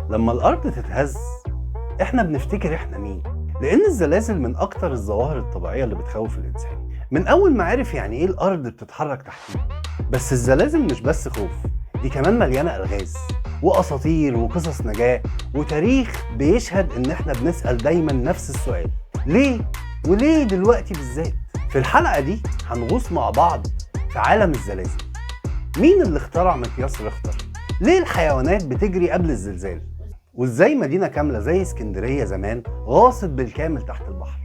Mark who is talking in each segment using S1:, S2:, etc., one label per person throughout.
S1: لما الأرض تتهز إحنا بنفتكر إحنا مين؟ لأن الزلازل من أكتر الظواهر الطبيعية اللي بتخوف الإنسان من أول ما عرف يعني إيه الأرض بتتحرك تحتيه. بس الزلازل مش بس خوف، دي كمان مليانة ألغاز وأساطير وقصص نجاة وتاريخ بيشهد إن إحنا بنسأل دايما نفس السؤال: ليه؟ وليه دلوقتي بالذات؟ في الحلقة دي هنغوص مع بعض في عالم الزلازل. مين اللي اخترع مقياس ريختر؟ ليه الحيوانات بتجري قبل الزلزال؟ وازاي مدينة كاملة زي اسكندرية زمان غاصت بالكامل تحت البحر؟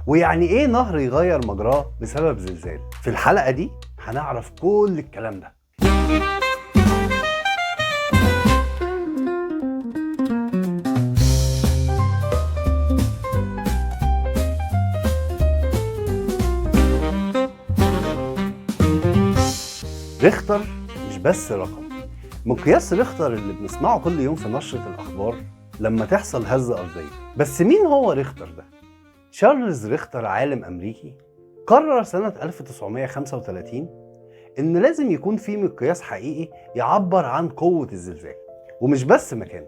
S1: ويعني ايه نهر يغير مجراه بسبب زلزال؟ في الحلقة دي هنعرف كل الكلام ده. ريختر مش بس رقم، مقياس ريختر اللي بنسمعه كل يوم في نشرة الأخبار لما تحصل هزة أرضية. بس مين هو ريختر ده؟ تشارلز ريختر عالم أمريكي قرر سنة 1935 إن لازم يكون في مقياس حقيقي يعبر عن قوة الزلزال، ومش بس مكانه.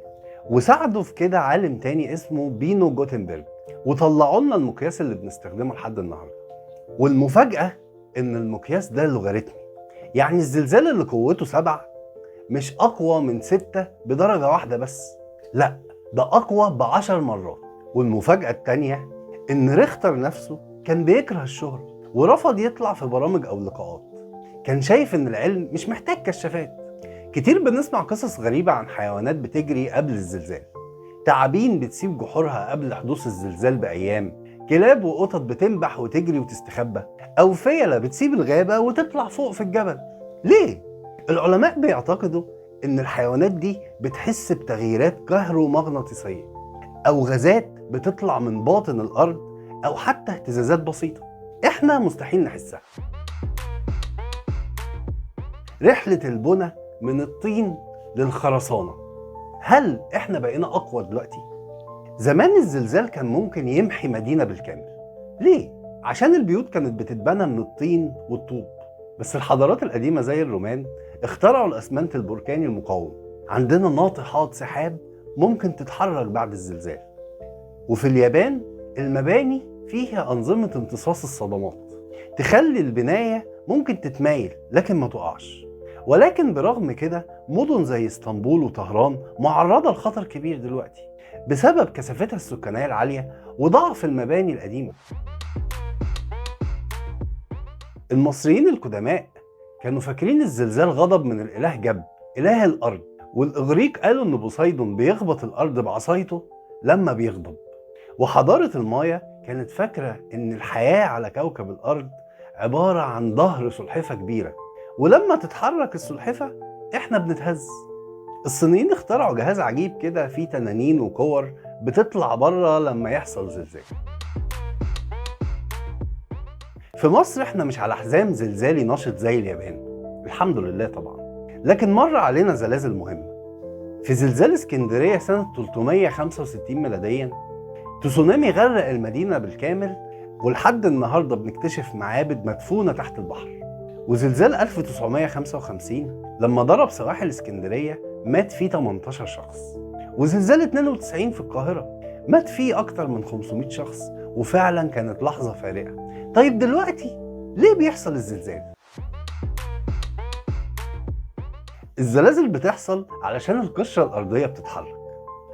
S1: وساعده في كده عالم تاني اسمه بينو جوتنبرج، وطلعوا لنا المقياس اللي بنستخدمه لحد النهارده. والمفاجأة إن المقياس ده لوغاريتمي، يعني الزلزال اللي قوته 7 مش أقوى من 6 بدرجة واحدة بس، لأ ده أقوى ب10 مرات. والمفاجأة التانية إن ريختر نفسه كان بيكره الشهرة ورفض يطلع في برامج أو لقاءات. كان شايف إن العلم مش محتاج كشافات. كتير بنسمع قصص غريبة عن حيوانات بتجري قبل الزلزال، تعابين بتسيب جحورها قبل حدوث الزلزال بأيام، كلاب وقطط بتنبح وتجري وتستخبى، أو فيلة بتسيب الغابة وتطلع فوق في الجبل. ليه؟ العلماء بيعتقدوا إن الحيوانات دي بتحس بتغييرات كهرومغناطيسية أو غازات بتطلع من باطن الأرض، أو حتى اهتزازات بسيطة إحنا مستحيل نحسها. رحلة البنى من الطين للخرسانة، هل إحنا بقينا أقوى دلوقتي؟ زمان الزلزال كان ممكن يمحي مدينة بالكامل. ليه؟ عشان البيوت كانت بتتبنى من الطين والطوب. بس الحضارات القديمة زي الرومان اخترعوا الأسمنت البركاني المقاوم. عندنا ناطحات سحاب ممكن تتحرك بعد الزلزال. وفي اليابان المباني فيها أنظمة امتصاص الصدمات تخلي البناية ممكن تتمايل لكن ما تقعش. ولكن برغم كده مدن زي اسطنبول وطهران معرضة لخطر كبير دلوقتي بسبب كثافتها السكانية العالية وضعف المباني القديمة. المصريين القدماء كانوا فاكرين الزلزال غضب من الإله جب، إله الأرض، والإغريق قالوا إن بوسايدون بيخبط الأرض بعصايته لما بيغضب. وحضارة المايا كانت فاكرة إن الحياة على كوكب الأرض عبارة عن ظهر سلحفة كبيرة، ولما تتحرك السلحفة إحنا بنتهز. الصينيين اخترعوا جهاز عجيب كده فيه تنانين وكور بتطلع بره لما يحصل زلزال. في مصر احنا مش على حزام زلزالي نشط زي اليابان، الحمد لله طبعا، لكن مر علينا زلازل مهمة. في زلزال اسكندرية سنة 365 ميلاديا تسونامي غرق المدينة بالكامل، ولحد النهاردة بنكتشف معابد مدفونة تحت البحر. وزلزال 1955 لما ضرب سواحل اسكندرية مات فيه 18 شخص. وزلزال 92 في القاهرة مات فيه أكتر من 500 شخص، وفعلا كانت لحظة فارقة. طيب دلوقتي ليه بيحصل الزلزال؟ الزلازل بتحصل علشان القشرة الأرضية بتتحرك،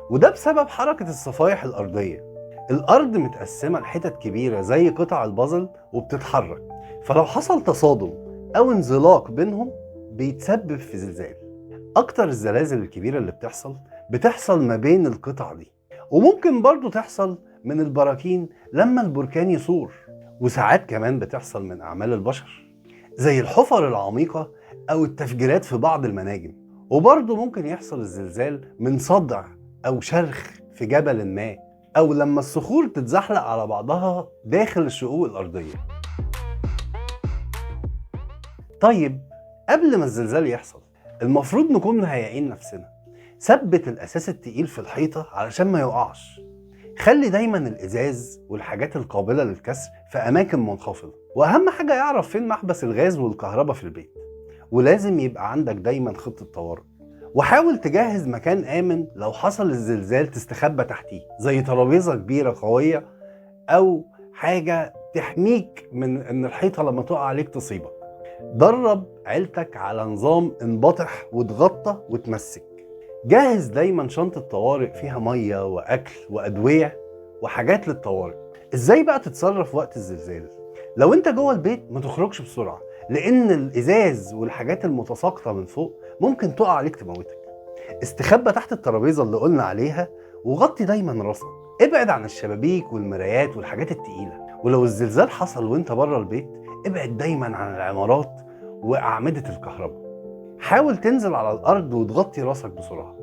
S1: وده بسبب حركة الصفائح الأرضية. الأرض متقسمة لحتت كبيرة زي قطع البازل وبتتحرك، فلو حصل تصادم أو انزلاق بينهم بيتسبب في زلزال. أكتر الزلازل الكبيرة اللي بتحصل ما بين القطع دي، وممكن برضو تحصل من البراكين لما البركان يثور. وساعات كمان بتحصل من أعمال البشر زي الحفر العميقة أو التفجيرات في بعض المناجم. وبرضو ممكن يحصل الزلزال من صدع أو شرخ في جبل ما، أو لما الصخور تتزحلق على بعضها داخل الشقوق الأرضية. طيب قبل ما الزلزال يحصل المفروض نكون مهيئين نفسنا. ثبت الأساس التقيل في الحيطة علشان ما يقعش. خلي دايما الإزاز والحاجات القابلة للكسر في أماكن منخفضة. وأهم حاجة يعرف فين محبس الغاز والكهرباء في البيت. ولازم يبقى عندك دايما خطة طوارئ وحاول تجهز مكان آمن لو حصل الزلزال تستخبى تحتيه، زي ترابيزة كبيرة قوية أو حاجة تحميك من إن الحيطة لما تقع عليك تصيبك. درب عيلتك على نظام انبطح وتغطى وتمسك. جهز دايما شنطة طوارئ فيها مية وأكل وأدوية وحاجات للطوارئ. إزاي بقى تتصرف وقت الزلزال؟ لو أنت جوه البيت ما تخرجش بسرعة، لأن الإزاز والحاجات المتساقطة من فوق ممكن تقع عليك تموتك. استخبى تحت الترابيزة اللي قلنا عليها وغطي دايما راسك. ابعد عن الشبابيك والمرايات والحاجات التقيلة. ولو الزلزال حصل وانت بره البيت، ابعد دايما عن العمارات وأعمدة الكهرباء. حاول تنزل على الأرض وتغطي راسك بسرعة.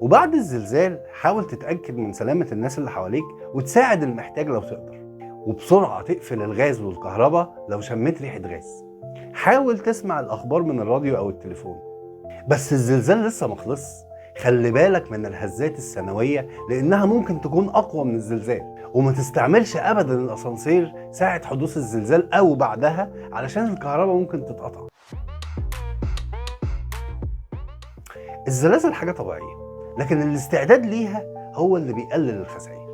S1: وبعد الزلزال حاول تتأكد من سلامة الناس اللي حواليك وتساعد المحتاج لو تقدر. وبسرعة تقفل الغاز والكهرباء لو شميت ريحة غاز. حاول تسمع الأخبار من الراديو أو التليفون. بس الزلزال لسه مخلص. خلي بالك من الهزات السنوية لأنها ممكن تكون أقوى من الزلزال. وما تستعملش أبدا الأسانسير ساعة حدوث الزلزال أو بعدها علشان الكهرباء ممكن تتقطع. الزلازل حاجة طبيعية، لكن الاستعداد ليها هو اللي بيقلل الخسائر.